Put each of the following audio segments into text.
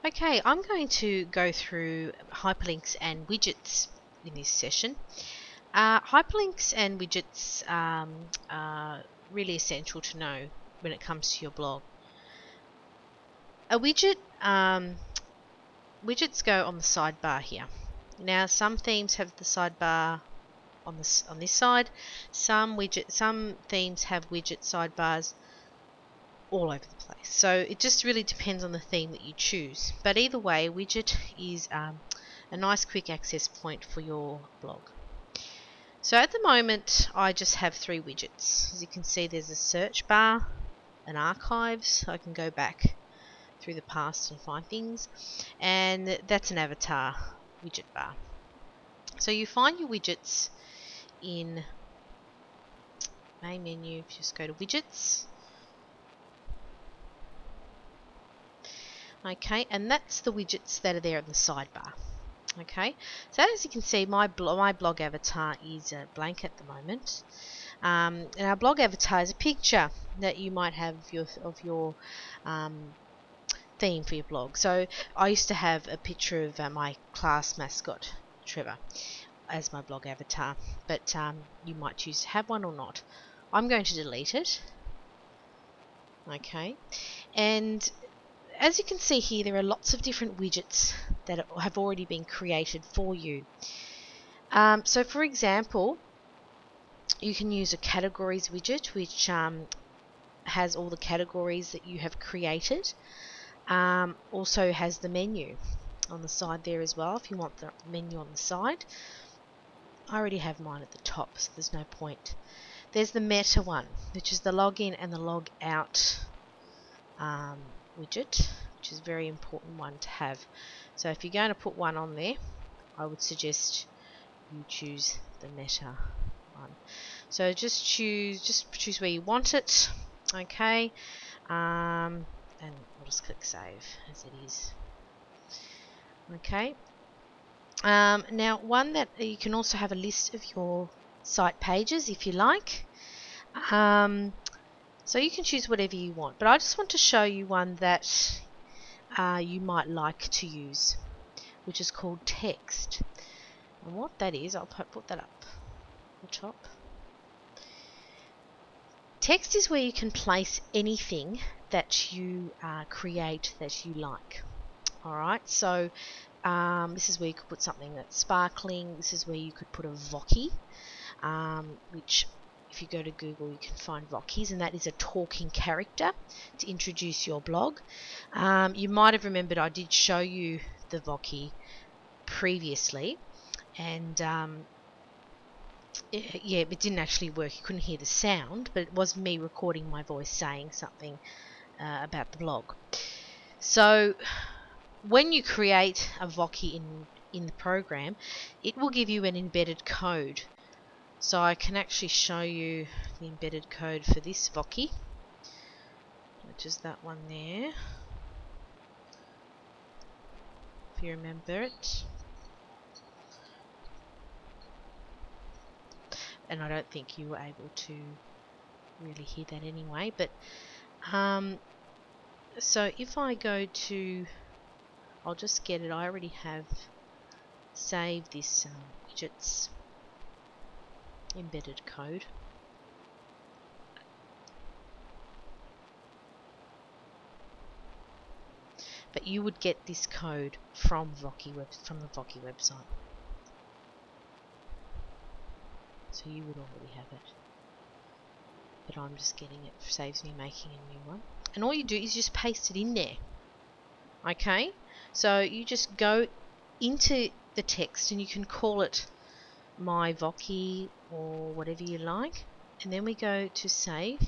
Okay, I'm going to go through hyperlinks and widgets in this session. Hyperlinks and widgets are really essential to know when it comes to your blog. A widget, widgets go on the sidebar here. Now, some themes have the sidebar on this side. Some themes have widget sidebars all over the place. So it just really depends on the theme that you choose. But either way, a widget is a nice quick access point for your blog. So at the moment, I just have 3 widgets. As you can see, there's a search bar, an archives. I can go back through the past and find things, and that's an avatar widget bar. So you find your widgets in main menu. Just go to widgets. Okay, and that's the widgets that are there in the sidebar. Okay, so as you can see, my blog avatar is blank at the moment, and our blog avatar is a picture that you might have of your theme for your blog. So I used to have a picture of my class mascot Trevor as my blog avatar, but you might choose to have one or not. I'm going to delete it. Okay, and as you can see here, there are lots of different widgets that have already been created for you. So for example, you can use a categories widget, which has all the categories that you have created. Also has the menu on the side there as well, if you want the menu on the side. I already have mine at the top, so there's no point. There's the meta one, which is the login and the log out widget, which is a very important one to have. So if you're going to put one on there, I would suggest you choose the meta one. So just choose where you want it. Okay, and I'll just click save as it is. Okay. Now, one that you can also have a list of your site pages if you like. So you can choose whatever you want, but I just want to show you one that you might like to use, which is called text. And what that is, I'll put that up the top. Text is where you can place anything that you create that you like. Alright, so this is where you could put something that's sparkling. This is where you could put a Voki, which if you go to Google you can find Vokis, and that is a talking character to introduce your blog. You might have remembered I did show you the Voki previously, and it didn't actually work. You couldn't hear the sound, but it was me recording my voice saying something about the blog. So when you create a Voki in the program, it will give you an embedded code. So I can actually show you the embedded code for this Voki, which is that one there, if you remember it. And I don't think you were able to really hear that anyway, but so if I go to, I'll just get it, I already have saved this widgets embedded code. But you would get this code from the Voki website. So you would already have it. But I'm just getting it, saves me making a new one. And all you do is just paste it in there. Okay? So you just go into the text and you can call it my Voki or whatever you like. And then we go to save.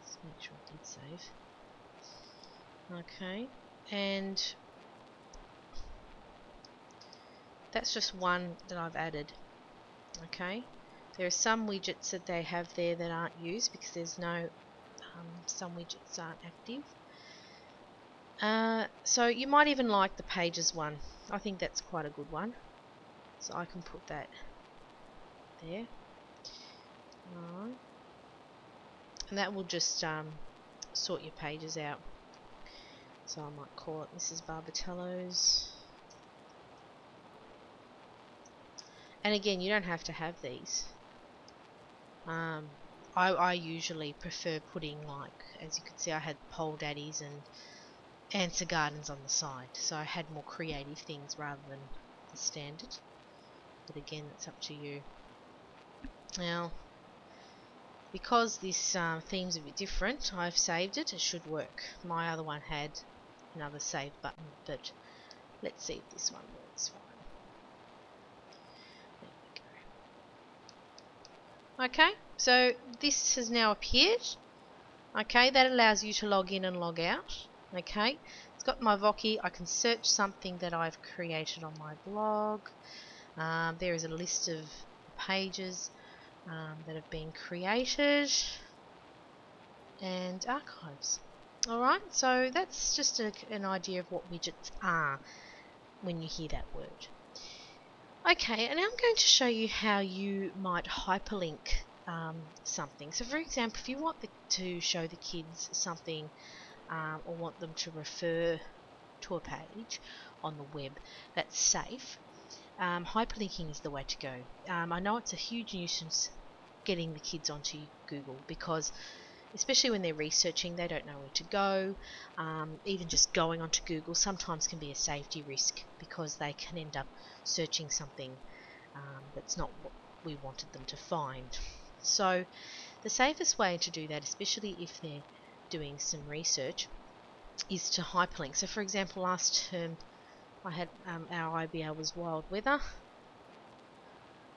Let's make sure it did save. Okay, and that's just one that I've added. Okay, there are some widgets that they have there that aren't used because there's no, some widgets aren't active. So you might even like the pages one. I think that's quite a good one. So I can put that there. Alright. And that will just sort your pages out. So I might call it Mrs. Barbatello's. And again, you don't have to have these. I usually prefer putting, like, as you can see, I had Pole Daddies and Answer Gardens on the side. So I had more creative things rather than the standard. But again, it's up to you. Now, because this theme's a bit different, I've saved it. It should work. My other one had another save button, but let's see if this one works fine. There we go. Okay, so this has now appeared. Okay, that allows you to log in and log out. Okay, it's got my Voki. I can search something that I've created on my blog. There is a list of pages that have been created and archives. Alright, so that's just an idea of what widgets are when you hear that word. Okay, and now I'm going to show you how you might hyperlink something. So for example, if you want to show the kids something or want them to refer to a page on the web that's safe, hyperlinking is the way to go. I know it's a huge nuisance getting the kids onto Google because especially when they're researching, they don't know where to go. Even just going onto Google sometimes can be a safety risk because they can end up searching something that's not what we wanted them to find. So the safest way to do that, especially if they're doing some research, is to hyperlink. So for example, last term I had our IBA was wild weather.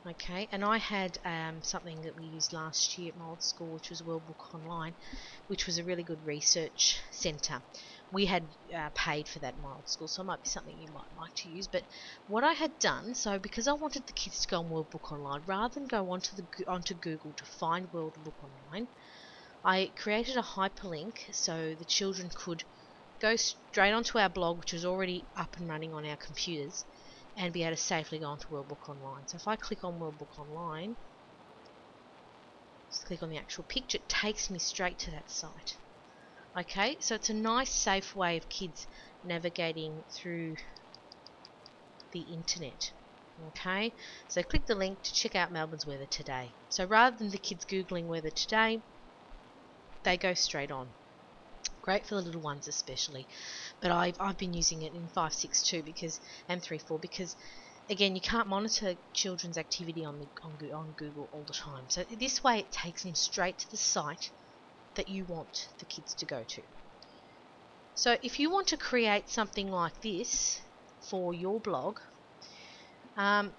Okay, and I had something that we used last year at my old school, which was World Book Online, which was a really good research centre. We had paid for that in my old school, so it might be something you might like to use. But what I had done, so because I wanted the kids to go on World Book Online, rather than go onto Google to find World Book Online, I created a hyperlink so the children could go straight onto our blog, which was already up and running on our computers, and be able to safely go onto World Book Online. So if I click on World Book Online, just click on the actual picture, it takes me straight to that site. Okay, so it's a nice safe way of kids navigating through the internet. Okay, so click the link to check out Melbourne's weather today. So rather than the kids Googling weather today, they go straight on. Great for the little ones especially, but I've been using it in 5.6.2 because and 3.4 because again you can't monitor children's activity on Google all the time. So this way it takes them straight to the site that you want the kids to go to. So if you want to create something like this for your blog, all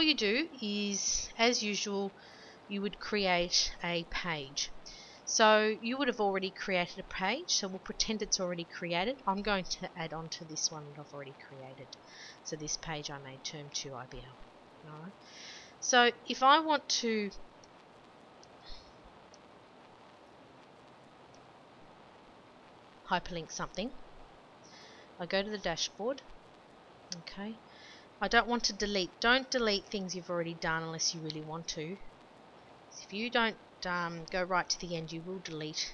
you do is, as usual, you would create a page. So you would have already created a page, so we'll pretend it's already created. I'm going to add on to this one that I've already created. So this page I made term 2 IBL. Alright. So if I want to hyperlink something, I go to the dashboard. Okay. I don't want to delete. Don't delete things you've already done unless you really want to. If you don't go right to the end, you will delete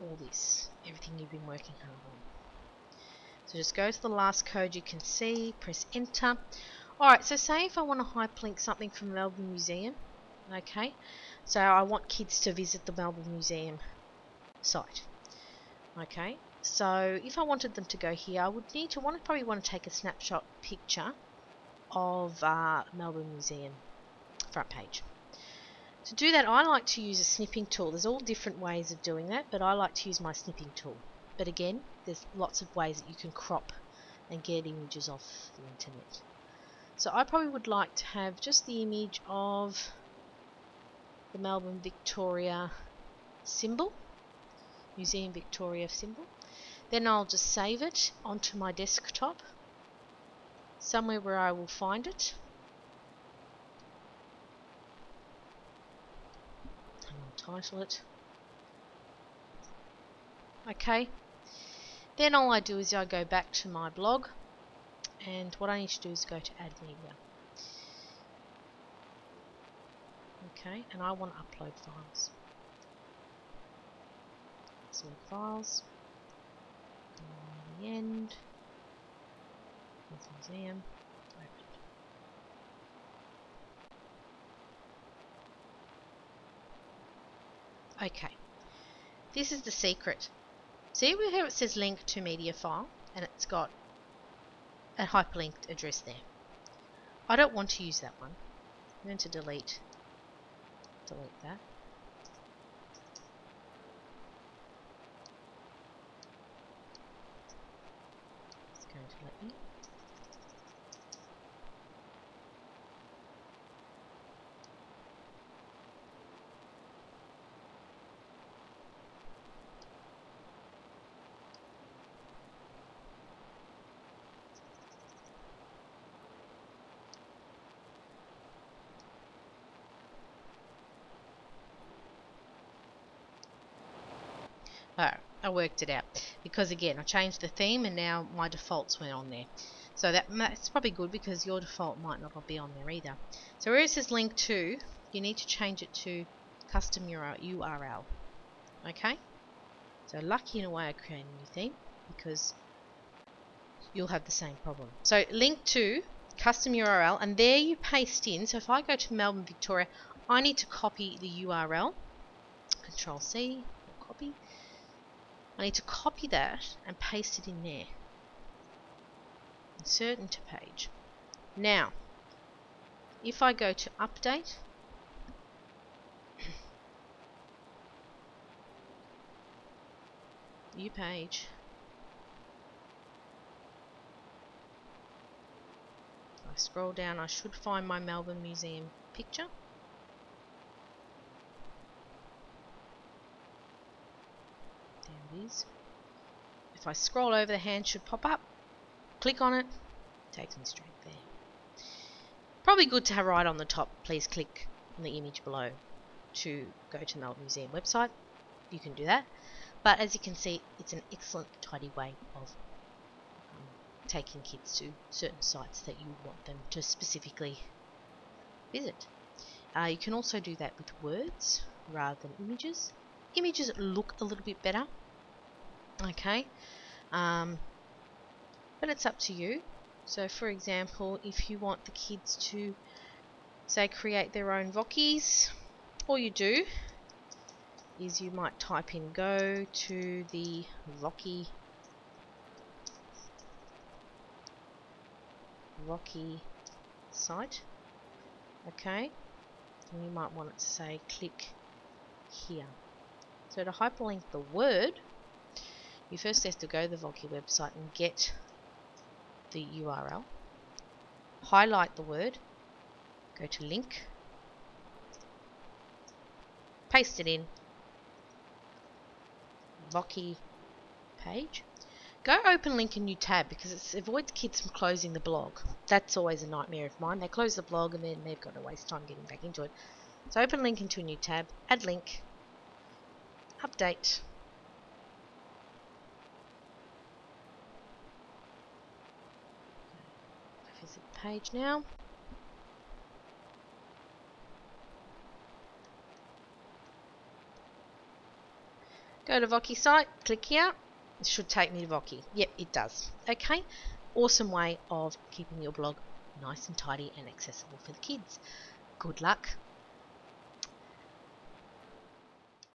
all this, everything you've been working hard on. So just go to the last code you can see, press enter. Alright, so say if I want to hyperlink something from the Melbourne Museum, okay, so I want kids to visit the Melbourne Museum site, okay, so if I wanted them to go here, I would probably want to take a snapshot picture of Melbourne Museum front page. To do that, I like to use a snipping tool. There's all different ways of doing that, but I like to use my snipping tool. But again, there's lots of ways that you can crop and get images off the internet. So I probably would like to have just the image of the Melbourne Victoria symbol, Museum Victoria symbol. Then I'll just save it onto my desktop, somewhere where I will find it. And I'll title it. Okay. Then all I do is I go back to my blog, and what I need to do is go to add media. Okay, and I want to upload files. Select files. Go on the end. Here's museum. Open. Okay. This is the secret. See over here it says link to media file and it's got a hyperlinked address there. I don't want to use that one. I'm going to delete that. It's going to let me. Alright, I worked it out because again I changed the theme and now my defaults went on there. So that's probably good because your default might not be on there either. So where it says link to, you need to change it to custom URL. Okay? So lucky in a way I created a new theme because you'll have the same problem. So link to custom URL and there you paste in. So if I go to Melbourne, Victoria, I need to copy the URL. Control C, copy. I need to copy that and paste it in there. Insert into page. Now, if I go to update, view page, if I scroll down, I should find my Melbourne Museum picture. There it is. If I scroll over, the hand should pop up. Click on it, takes me straight there. Probably good to have right on the top, please click on the image below to go to the Melbourne Museum website. You can do that. But as you can see, it's an excellent, tidy way of taking kids to certain sites that you want them to specifically visit. You can also do that with words rather than images. Images look a little bit better. Okay. But it's up to you. So for example, if you want the kids to say create their own vockies, all you do is you might type in go to the Vockie site. Okay. And you might want it to say click here. So to hyperlink the word, you first have to go to the Vockie website and get the URL, highlight the word, go to link, paste it in, Vockie page. Go open link a new tab because it avoids kids from closing the blog. That's always a nightmare of mine. They close the blog and then they've got to waste time getting back into it. So open link into a new tab, add link, update. Visit the page now. Go to Vockie site, click here. It should take me to Vockie. Yep, it does. Okay, awesome way of keeping your blog nice and tidy and accessible for the kids. Good luck.